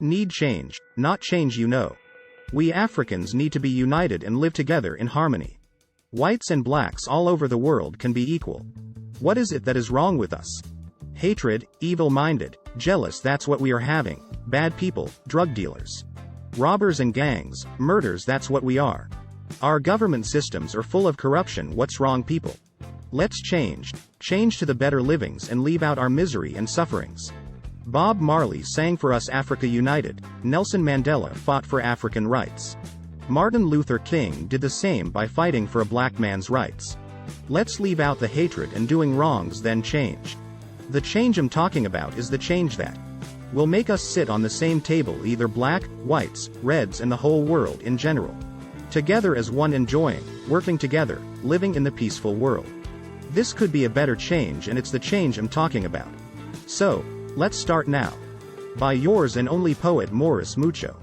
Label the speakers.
Speaker 1: Need change, not change you know. We Africans need to be united and live together in harmony. Whites and blacks all over the world can be equal. What is it that is wrong with us? Hatred, evil-minded, jealous, that's what we are having. Bad people, drug dealers, robbers and gangs, murders, that's what we are. Our government systems are full of corruption. What's wrong, people? Let's change to the better livings and leave out our misery and sufferings. Bob Marley sang for us Africa United. Nelson Mandela fought for African rights. Martin Luther King did the same by fighting for a black man's rights. Let's leave out the hatred and doing wrongs, then change. The change I'm talking about is the change that will make us sit on the same table, either black, whites, reds, and the whole world in general. Together as one, enjoying, working together, living in the peaceful world. This could be a better change, and it's the change I'm talking about. So, let's start now. By yours and only poet Morris Mucho.